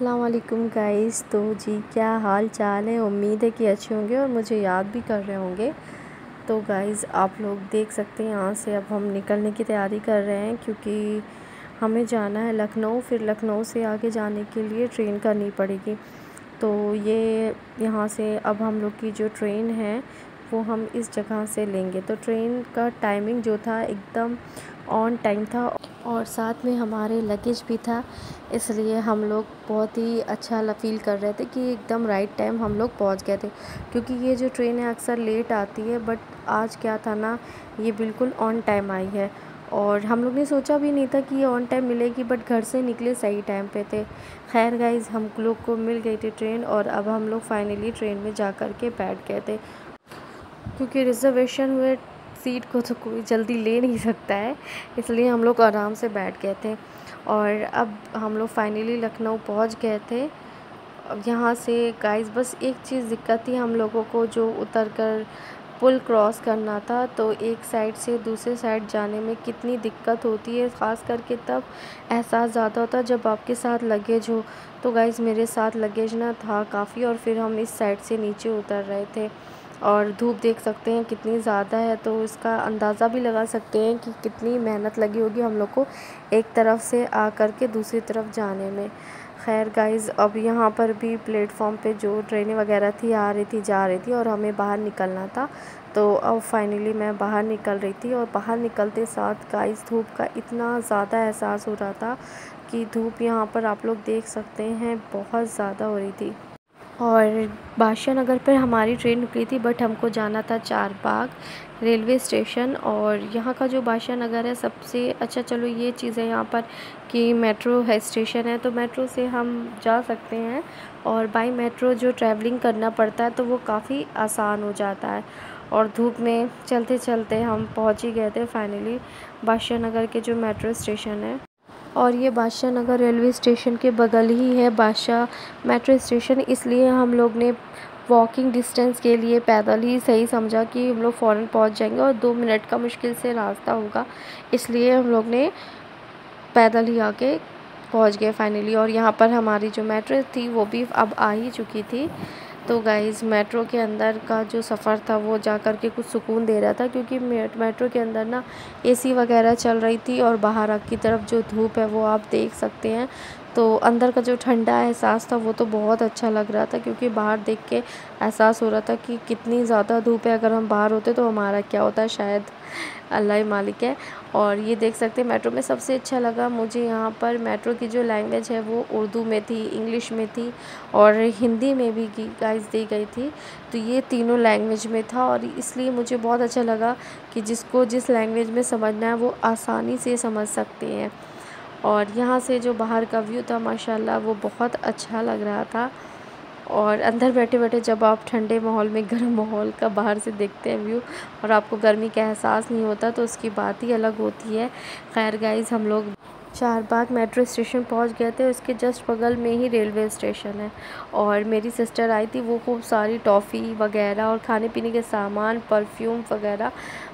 अस्सलाम वालेकुम गाइस। तो जी क्या हाल चाल है, उम्मीद है कि अच्छे होंगे और मुझे याद भी कर रहे होंगे। तो गाइस आप लोग देख सकते हैं यहाँ से अब हम निकलने की तैयारी कर रहे हैं, क्योंकि हमें जाना है लखनऊ। फिर लखनऊ से आगे जाने के लिए ट्रेन करनी पड़ेगी। तो ये यहाँ से अब हम लोग की जो ट्रेन है वो हम इस जगह से लेंगे। तो ट्रेन का टाइमिंग जो था एकदम ऑन टाइम था और साथ में हमारे लगेज भी था, इसलिए हम लोग बहुत ही अच्छा फ़ील कर रहे थे कि एकदम राइट टाइम हम लोग पहुंच गए थे। क्योंकि ये जो ट्रेन है अक्सर लेट आती है, बट आज क्या था ना, ये बिल्कुल ऑन टाइम आई है। और हम लोग ने सोचा भी नहीं था कि ये ऑन टाइम मिलेगी, बट घर से निकले सही टाइम पे थे। खैर गाइज़, हम लोग को मिल गई थी ट्रेन और अब हम लोग फाइनली ट्रेन में जा कर के बैठ गए थे। क्योंकि रिज़र्वेशन हुए सीट को तो कोई जल्दी ले नहीं सकता है, इसलिए हम लोग आराम से बैठ गए थे। और अब हम लोग फाइनली लखनऊ पहुंच गए थे। अब यहाँ से गाइस बस एक चीज़ दिक्कत थी हम लोगों को, जो उतर कर पुल क्रॉस करना था। तो एक साइड से दूसरे साइड जाने में कितनी दिक्कत होती है, ख़ास करके तब एहसास ज़्यादा होता है जब आपके साथ लगेज हो। तो गाइस मेरे साथ लगेज ना था काफ़ी, और फिर हम इस साइड से नीचे उतर रहे थे। और धूप देख सकते हैं कितनी ज़्यादा है, तो इसका अंदाज़ा भी लगा सकते हैं कि कितनी मेहनत लगी होगी हम लोग को एक तरफ से आ कर के दूसरी तरफ जाने में। खैर गाइज़, अब यहाँ पर भी प्लेटफॉर्म पे जो ट्रेनें वगैरह थी आ रही थी जा रही थी और हमें बाहर निकलना था। तो अब फाइनली मैं बाहर निकल रही थी, और बाहर निकलते साथ गाइज़ धूप का इतना ज़्यादा एहसास हो रहा था कि धूप यहाँ पर आप लोग देख सकते हैं बहुत ज़्यादा हो रही थी। और बादशाह नगर पर हमारी ट्रेन रुकी थी, बट हमको जाना था चारबाग रेलवे स्टेशन। और यहाँ का जो बादशाह नगर है सबसे अच्छा, चलो ये चीज़ है यहाँ पर कि मेट्रो है, स्टेशन है, तो मेट्रो से हम जा सकते हैं। और बाई मेट्रो जो ट्रैवलिंग करना पड़ता है तो वो काफ़ी आसान हो जाता है। और धूप में चलते चलते हम पहुँच ही गए थे फाइनली बादशाह नगर के जो मेट्रो स्टेशन है। और ये बादशाह नगर रेलवे स्टेशन के बगल ही है बादशाह मेट्रो स्टेशन, इसलिए हम लोग ने वॉकिंग डिस्टेंस के लिए पैदल ही सही समझा कि हम लोग फ़ौरन पहुंच जाएंगे और 2 मिनट का मुश्किल से रास्ता होगा, इसलिए हम लोग ने पैदल ही आके पहुंच गए फाइनली। और यहाँ पर हमारी जो मेट्रो थी वो भी अब आ ही चुकी थी। तो गाइज़ मेट्रो के अंदर का जो सफ़र था वो जा कर के कुछ सुकून दे रहा था, क्योंकि मेट्रो के अंदर ना एसी वगैरह चल रही थी और बाहर की तरफ जो धूप है वो आप देख सकते हैं। तो अंदर का जो ठंडा एहसास था वो तो बहुत अच्छा लग रहा था, क्योंकि बाहर देख के एहसास हो रहा था कि कितनी ज़्यादा धूप है। अगर हम बाहर होते तो हमारा क्या होता, शायद अल्लाह ही मालिक है। और ये देख सकते हैं मेट्रो में सबसे अच्छा लगा मुझे यहाँ पर मेट्रो की जो लैंग्वेज है वो उर्दू में थी, इंग्लिश में थी और हिंदी में भी गाइस दी गई थी। तो ये तीनों लैंग्वेज में था, और इसलिए मुझे बहुत अच्छा लगा कि जिसको जिस लैंग्वेज में समझना है वो आसानी से समझ सकते हैं। और यहाँ से जो बाहर का व्यू था माशाल्लाह वो बहुत अच्छा लग रहा था। और अंदर बैठे बैठे जब आप ठंडे माहौल में गर्म माहौल का बाहर से देखते हैं व्यू, और आपको गर्मी का एहसास नहीं होता, तो उसकी बात ही अलग होती है। खैर गाइज़, हम लोग चारबाग मेट्रो स्टेशन पहुंच गए थे, उसके जस्ट बगल में ही रेलवे स्टेशन है। और मेरी सिस्टर आई थी, वो खूब सारी टॉफ़ी वगैरह और खाने पीने के सामान, परफ्यूम वगैरह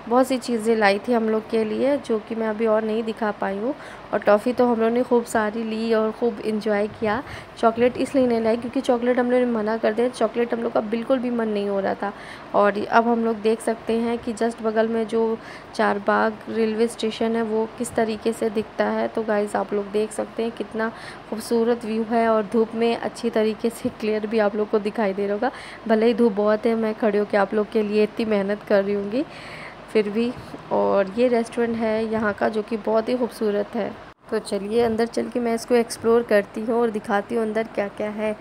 बहुत सी चीज़ें लाई थी हम लोग के लिए, जो कि मैं अभी और नहीं दिखा पाई हूँ। और टॉफ़ी तो हम लोग ने खूब सारी ली और खूब इंजॉय किया। चॉकलेट इसलिए नहीं लाई क्योंकि चॉकलेट हम लोग ने मना कर दिया, चॉकलेट हम लोग का बिल्कुल भी मन नहीं हो रहा था। और अब हम लोग देख सकते हैं कि जस्ट बगल में जो चारबाग रेलवे स्टेशन है वो किस तरीके से दिखता है। तो गाइज़ आप लोग देख सकते हैं कितना खूबसूरत व्यू है, और धूप में अच्छी तरीके से क्लियर भी आप लोग को दिखाई दे रहा होगा। भले ही धूप बहुत है, मैं खड़े होकर आप लोग के लिए इतनी मेहनत कर रही हूँगी फिर भी। और ये रेस्टोरेंट है यहाँ का जो कि बहुत ही खूबसूरत है। तो चलिए अंदर चल के मैं इसको एक्सप्लोर करती हूँ और दिखाती हूँ अंदर क्या क्या है।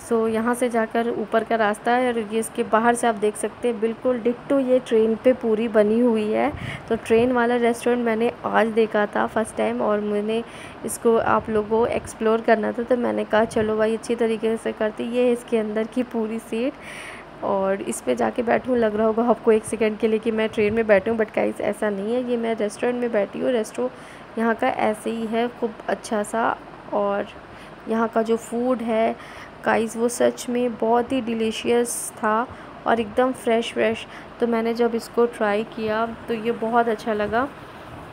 सो यहाँ से जाकर ऊपर का रास्ता है, और ये इसके बाहर से आप देख सकते हैं बिल्कुल डिट्टो ये ट्रेन पे पूरी बनी हुई है। तो ट्रेन वाला रेस्टोरेंट मैंने आज देखा था फर्स्ट टाइम, और मैंने इसको आप लोगों को एक्सप्लोर करना था, तो मैंने कहा चलो भाई अच्छी तरीके से करती। ये इसके अंदर की पूरी सीट, और इस पे जाके बैठूँ, लग रहा होगा आपको एक सेकंड के लिए कि मैं ट्रेन में बैठूँ, बट गाइस ऐसा नहीं है, ये मैं रेस्टोरेंट में बैठी हूँ। रेस्टोरेंट यहाँ का ऐसे ही है, खूब अच्छा सा। और यहाँ का जो फूड है गाइस वो सच में बहुत ही डिलीशियस था और एकदम फ्रेश। तो मैंने जब इसको ट्राई किया तो ये बहुत अच्छा लगा।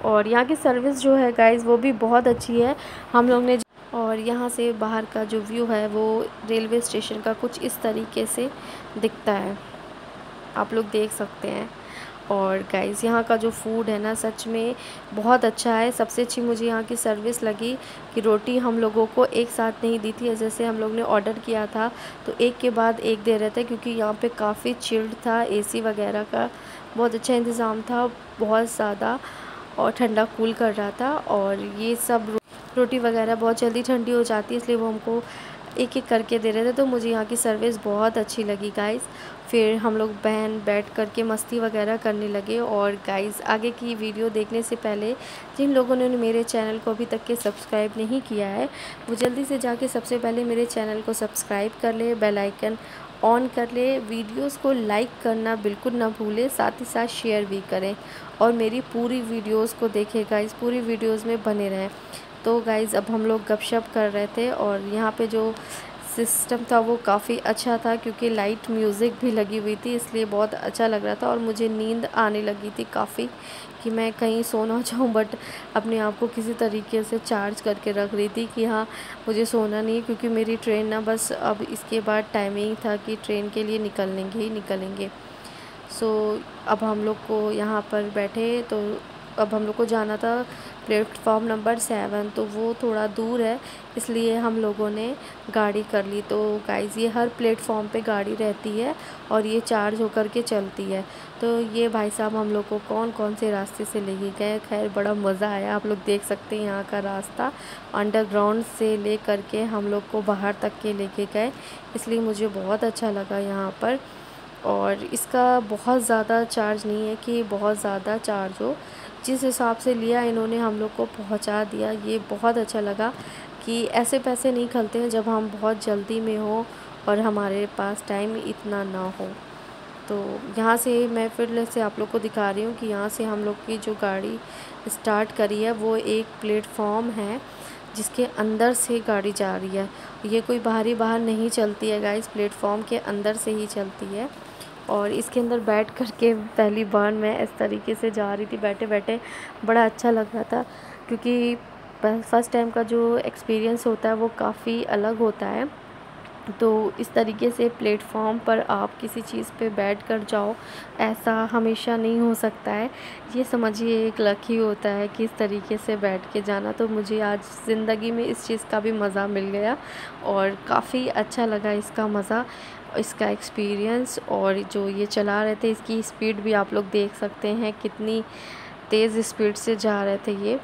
और यहाँ की सर्विस जो है गाइस वो भी बहुत अच्छी है। हम लोग ने और यहाँ से बाहर का जो व्यू है वो रेलवे स्टेशन का कुछ इस तरीके से दिखता है, आप लोग देख सकते हैं। और गाइस यहाँ का जो फूड है ना सच में बहुत अच्छा है। सबसे अच्छी मुझे यहाँ की सर्विस लगी कि रोटी हम लोगों को एक साथ नहीं दी थी, जैसे हम लोग ने ऑर्डर किया था तो एक के बाद एक दे रहे थे, क्योंकि यहाँ पे काफ़ी चिल्ड था, एसी वगैरह का बहुत अच्छा इंतज़ाम था, बहुत ज़्यादा, और ठंडा कूल कर रहा था। और ये सब रोटी वगैरह बहुत जल्दी ठंडी हो जाती है, इसलिए वो हमको एक एक करके दे रहे थे। तो मुझे यहाँ की सर्विस बहुत अच्छी लगी गाइस। फिर हम लोग बहन बैठ कर के मस्ती वगैरह करने लगे। और गाइस आगे की वीडियो देखने से पहले जिन लोगों ने मेरे चैनल को अभी तक के सब्सक्राइब नहीं किया है, वो जल्दी से जाके सबसे पहले मेरे चैनल को सब्सक्राइब कर ले, बेल आइकन ऑन कर ले, वीडियोस को लाइक करना बिल्कुल ना भूले, साथ ही साथ शेयर भी करें और मेरी पूरी वीडियोस को देखें गाइस, पूरी वीडियोस में बने रहें। तो गाइज़ अब हम लोग गपशप कर रहे थे और यहाँ पे जो सिस्टम था वो काफ़ी अच्छा था, क्योंकि लाइट म्यूज़िक भी लगी हुई थी, इसलिए बहुत अच्छा लग रहा था। और मुझे नींद आने लगी थी काफ़ी कि मैं कहीं सो ना जाऊँ, बट अपने आप को किसी तरीके से चार्ज करके रख रही थी कि हाँ मुझे सोना नहीं है, क्योंकि मेरी ट्रेन ना बस अब इसके बाद टाइमिंग था कि ट्रेन के लिए निकलेंगे ही निकलेंगे। सो अब हम लोग को यहाँ पर बैठे, तो अब हम लोग को जाना था प्लेटफॉर्म नंबर 7, तो वो थोड़ा दूर है, इसलिए हम लोगों ने गाड़ी कर ली। तो गाइज़ ये हर प्लेटफॉर्म पे गाड़ी रहती है और ये चार्ज होकर के चलती है। तो ये भाई साहब हम लोग को कौन कौन से रास्ते से लेके गए, खैर बड़ा मज़ा आया। आप लोग देख सकते हैं यहाँ का रास्ता अंडरग्राउंड से ले कर के हम लोग को बाहर तक के लेके गए, इसलिए मुझे बहुत अच्छा लगा यहाँ पर। और इसका बहुत ज़्यादा चार्ज नहीं है कि बहुत ज़्यादा चार्ज हो, जिस हिसाब से लिया इन्होंने हम लोग को पहुंचा दिया, ये बहुत अच्छा लगा कि ऐसे पैसे नहीं खलते हैं जब हम बहुत जल्दी में हो और हमारे पास टाइम इतना ना हो। तो यहाँ से मैं फिर से आप लोग को दिखा रही हूँ कि यहाँ से हम लोग की जो गाड़ी स्टार्ट करी है वो एक प्लेटफॉर्म है जिसके अंदर से गाड़ी जा रही है। ये कोई बाहर नहीं चलती है गाइस, प्लेटफॉर्म के अंदर से ही चलती है। और इसके अंदर बैठ कर के पहली बार मैं इस तरीके से जा रही थी, बैठे बैठे बड़ा अच्छा लग रहा था, क्योंकि फ़र्स्ट टाइम का जो एक्सपीरियंस होता है वो काफ़ी अलग होता है। तो इस तरीके से प्लेटफॉर्म पर आप किसी चीज़ पे बैठ कर जाओ, ऐसा हमेशा नहीं हो सकता है। ये समझिए एक लक ही होता है कि इस तरीके से बैठ के जाना। तो मुझे आज ज़िंदगी में इस चीज़ का भी मज़ा मिल गया और काफ़ी अच्छा लगा इसका मज़ा, इसका एक्सपीरियंस। और जो ये चला रहे थे इसकी स्पीड भी आप लोग देख सकते हैं, कितनी तेज़ स्पीड से जा रहे थे ये,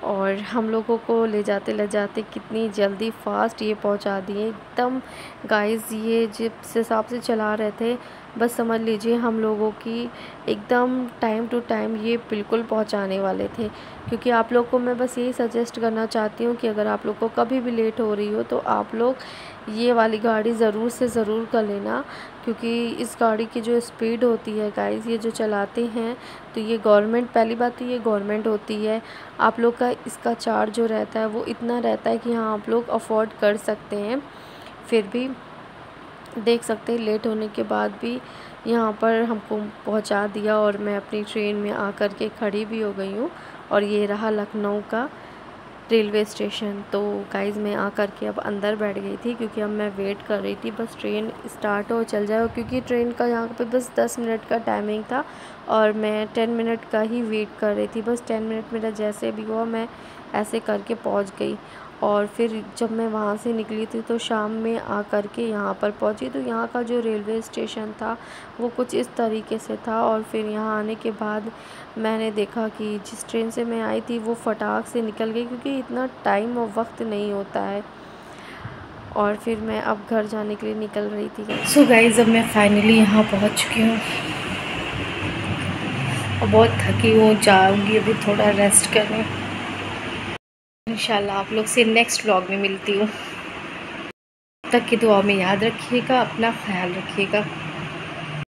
और हम लोगों को ले जाते कितनी जल्दी फ़ास्ट ये पहुंचा दिए एकदम। गाइस ये जिस हिसाब से चला रहे थे बस समझ लीजिए हम लोगों की एकदम टाइम टू टाइम ये बिल्कुल पहुंचाने वाले थे। क्योंकि आप लोग को मैं बस यही सजेस्ट करना चाहती हूँ कि अगर आप लोग को कभी भी लेट हो रही हो तो आप लोग ये वाली गाड़ी ज़रूर से ज़रूर कर लेना, क्योंकि इस गाड़ी की जो स्पीड होती है गाइस, ये जो चलाते हैं तो ये गवर्नमेंट, पहली बात तो ये गवर्नमेंट होती है। आप लोग का इसका चार्ज जो रहता है वो इतना रहता है कि हाँ आप लोग अफोर्ड कर सकते हैं। फिर भी देख सकते हैं लेट होने के बाद भी यहाँ पर हमको पहुँचा दिया और मैं अपनी ट्रेन में आकर के खड़ी भी हो गई हूँ। और ये रहा लखनऊ का रेलवे स्टेशन। तो गाइज़ मैं आकर के अब अंदर बैठ गई थी, क्योंकि अब मैं वेट कर रही थी बस ट्रेन स्टार्ट हो चल जाए, क्योंकि ट्रेन का यहाँ पे बस 10 मिनट का टाइमिंग था और मैं 10 मिनट का ही वेट कर रही थी। बस 10 मिनट मेरा जैसे भी हुआ मैं ऐसे करके पहुँच गई। और फिर जब मैं वहाँ से निकली थी तो शाम में आकर के यहाँ पर पहुँची। तो यहाँ का जो रेलवे स्टेशन था वो कुछ इस तरीके से था। और फिर यहाँ आने के बाद मैंने देखा कि जिस ट्रेन से मैं आई थी वो फटाक से निकल गई, क्योंकि इतना टाइम और वक्त नहीं होता है। और फिर मैं अब घर जाने के लिए निकल रही थी। सो गाइस अब मैं फाइनली यहाँ पहुँच चुकी हूँ और बहुत थकी हूँ, जाऊँगी अभी थोड़ा रेस्ट करने। इंशाल्लाह आप लोग से नेक्स्ट व्लॉग में मिलती हूँ। तब तक की दुआ में याद रखिएगा, अपना ख्याल रखिएगा।